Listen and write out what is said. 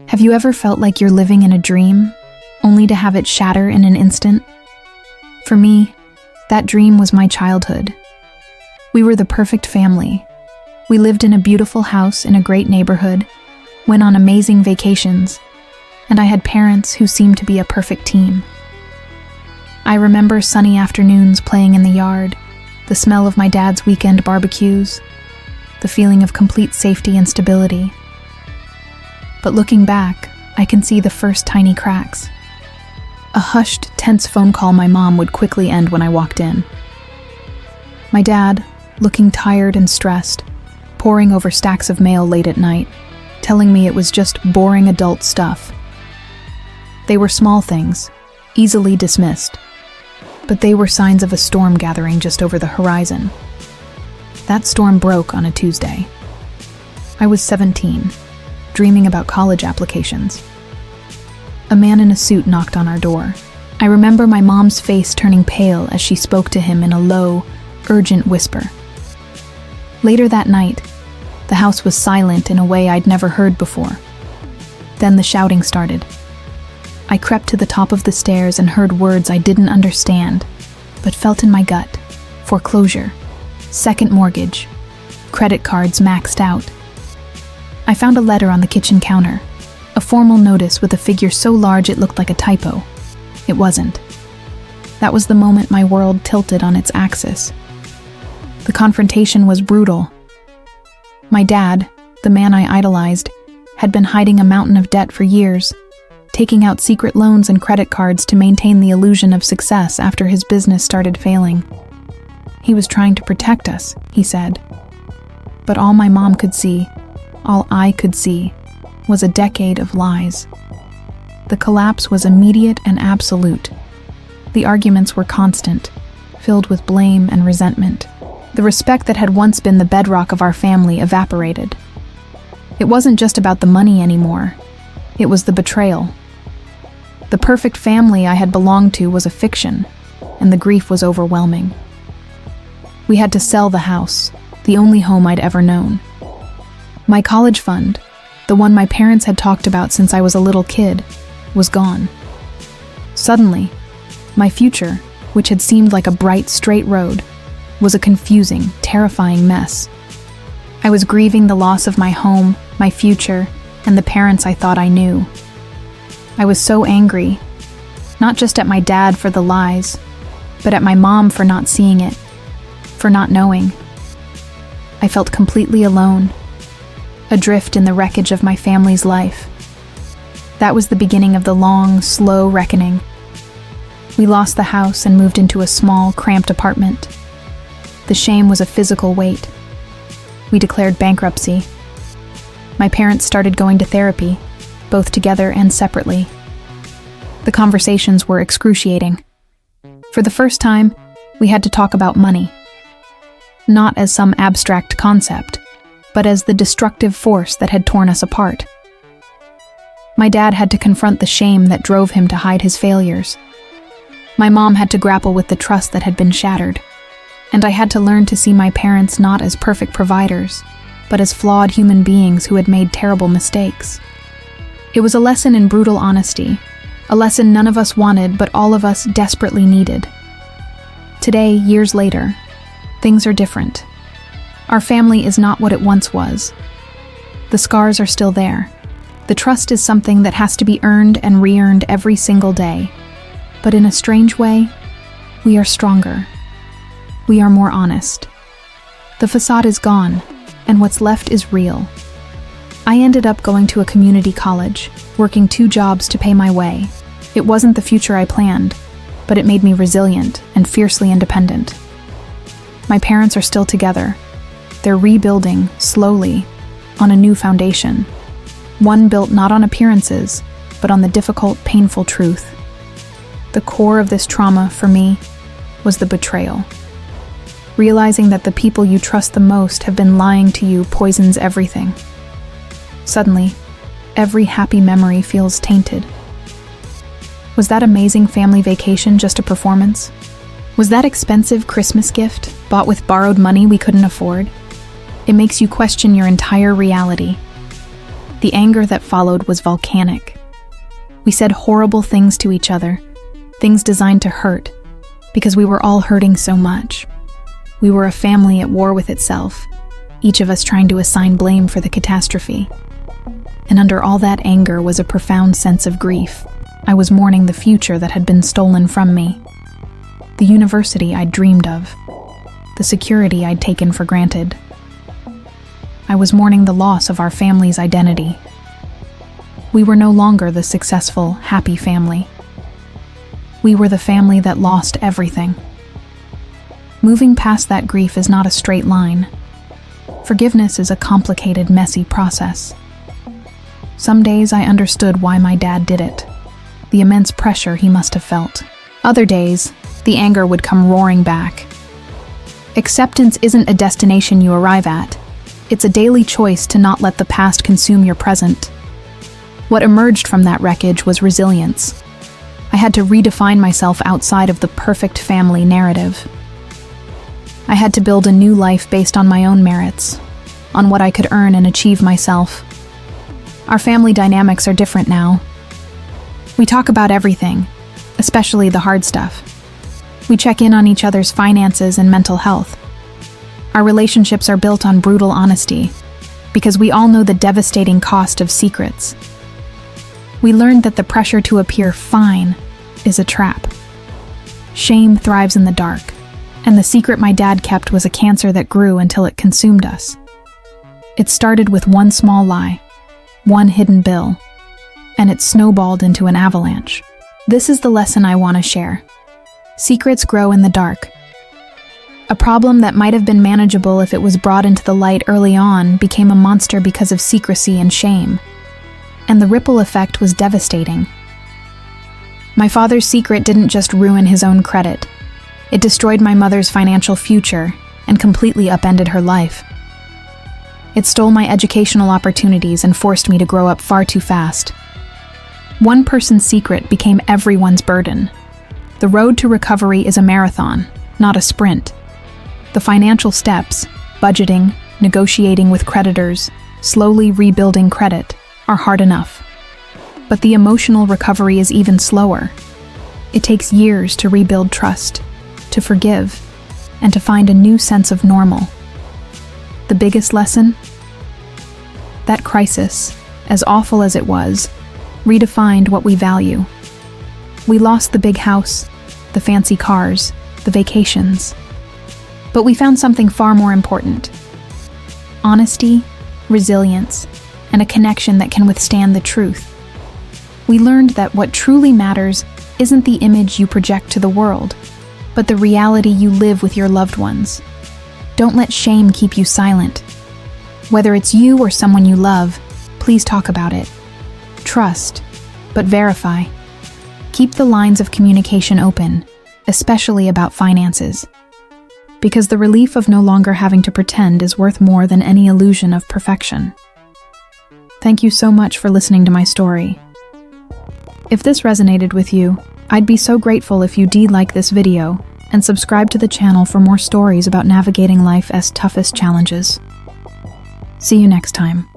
Have you ever felt like you're living in a dream, only to have it shatter in an instant? For me, that dream was my childhood. We were the perfect family. We lived in a beautiful house in a great neighborhood, went on amazing vacations, and I had parents who seemed to be a perfect team. I remember sunny afternoons playing in the yard, the smell of my dad's weekend barbecues, the feeling of complete safety and stability. But looking back, I can see the first tiny cracks. A hushed, tense phone call my mom would quickly end when I walked in. My dad, looking tired and stressed, poring over stacks of mail late at night, telling me it was just boring adult stuff. They were small things, easily dismissed, but they were signs of a storm gathering just over the horizon. That storm broke on a Tuesday. I was 17, dreaming about college applications. A man in a suit knocked on our door. I remember my mom's face turning pale as she spoke to him in a low, urgent whisper. Later that night, the house was silent in a way I'd never heard before. Then the shouting started. I crept to the top of the stairs and heard words I didn't understand, but felt in my gut. Foreclosure, second mortgage, credit cards maxed out. I found a letter on the kitchen counter, a formal notice with a figure so large it looked like a typo. It wasn't. That was the moment my world tilted on its axis. The confrontation was brutal. My dad, the man I idolized, had been hiding a mountain of debt for years, taking out secret loans and credit cards to maintain the illusion of success after his business started failing. He was trying to protect us, he said. But all my mom could see, all I could see, was a decade of lies. The collapse was immediate and absolute. The arguments were constant, filled with blame and resentment. The respect that had once been the bedrock of our family evaporated. It wasn't just about the money anymore. It was the betrayal. The perfect family I had belonged to was a fiction, and the grief was overwhelming. We had to sell the house, the only home I'd ever known. My college fund, the one my parents had talked about since I was a little kid, was gone. Suddenly, my future, which had seemed like a bright, straight road, was a confusing, terrifying mess. I was grieving the loss of my home, my future, and the parents I thought I knew. I was so angry, not just at my dad for the lies, but at my mom for not seeing it, for not knowing. I felt completely alone, adrift in the wreckage of my family's life. That was the beginning of the long, slow reckoning. We lost the house and moved into a small, cramped apartment. The shame was a physical weight. We declared bankruptcy. My parents started going to therapy, both together and separately. The conversations were excruciating. For the first time, we had to talk about money. Not as some abstract concept, but as the destructive force that had torn us apart. My dad had to confront the shame that drove him to hide his failures. My mom had to grapple with the trust that had been shattered. And I had to learn to see my parents not as perfect providers, but as flawed human beings who had made terrible mistakes. It was a lesson in brutal honesty, a lesson none of us wanted but all of us desperately needed. Today, years later, things are different. Our family is not what it once was. The scars are still there. The trust is something that has to be earned and re-earned every single day. But in a strange way, we are stronger. We are more honest. The facade is gone, and what's left is real. I ended up going to a community college, working 2 jobs to pay my way. It wasn't the future I planned, but it made me resilient and fiercely independent. My parents are still together. They're rebuilding, slowly, on a new foundation. One built not on appearances, but on the difficult, painful truth. The core of this trauma, for me, was the betrayal. Realizing that the people you trust the most have been lying to you poisons everything. Suddenly, every happy memory feels tainted. Was that amazing family vacation just a performance? Was that expensive Christmas gift, bought with borrowed money we couldn't afford? It makes you question your entire reality. The anger that followed was volcanic. We said horrible things to each other, things designed to hurt, because we were all hurting so much. We were a family at war with itself, each of us trying to assign blame for the catastrophe. And under all that anger was a profound sense of grief. I was mourning the future that had been stolen from me. The university I'd dreamed of. The security I'd taken for granted. I was mourning the loss of our family's identity. We were no longer the successful, happy family. We were the family that lost everything. Moving past that grief is not a straight line. Forgiveness is a complicated, messy process. Some days I understood why my dad did it, the immense pressure he must have felt. Other days, the anger would come roaring back. Acceptance isn't a destination you arrive at. It's a daily choice to not let the past consume your present. What emerged from that wreckage was resilience. I had to redefine myself outside of the perfect family narrative. I had to build a new life based on my own merits, on what I could earn and achieve myself. Our family dynamics are different now. We talk about everything, especially the hard stuff. We check in on each other's finances and mental health. Our relationships are built on brutal honesty, because we all know the devastating cost of secrets. We learned that the pressure to appear fine is a trap. Shame thrives in the dark, and the secret my dad kept was a cancer that grew until it consumed us. It started with one small lie, one hidden bill, and it snowballed into an avalanche. This is the lesson I want to share. Secrets grow in the dark. A problem that might have been manageable if it was brought into the light early on became a monster because of secrecy and shame. And the ripple effect was devastating. My father's secret didn't just ruin his own credit. It destroyed my mother's financial future and completely upended her life. It stole my educational opportunities and forced me to grow up far too fast. One person's secret became everyone's burden. The road to recovery is a marathon, not a sprint. The financial steps, budgeting, negotiating with creditors, slowly rebuilding credit, are hard enough. But the emotional recovery is even slower. It takes years to rebuild trust, to forgive, and to find a new sense of normal. The biggest lesson? That crisis, as awful as it was, redefined what we value. We lost the big house, the fancy cars, the vacations. But we found something far more important. Honesty, resilience, and a connection that can withstand the truth. We learned that what truly matters isn't the image you project to the world, but the reality you live with your loved ones. Don't let shame keep you silent. Whether it's you or someone you love, please talk about it. Trust, but verify. Keep the lines of communication open, especially about finances. Because the relief of no longer having to pretend is worth more than any illusion of perfection. Thank you so much for listening to my story. If this resonated with you, I'd be so grateful if you did like this video and subscribe to the channel for more stories about navigating life's toughest challenges. See you next time.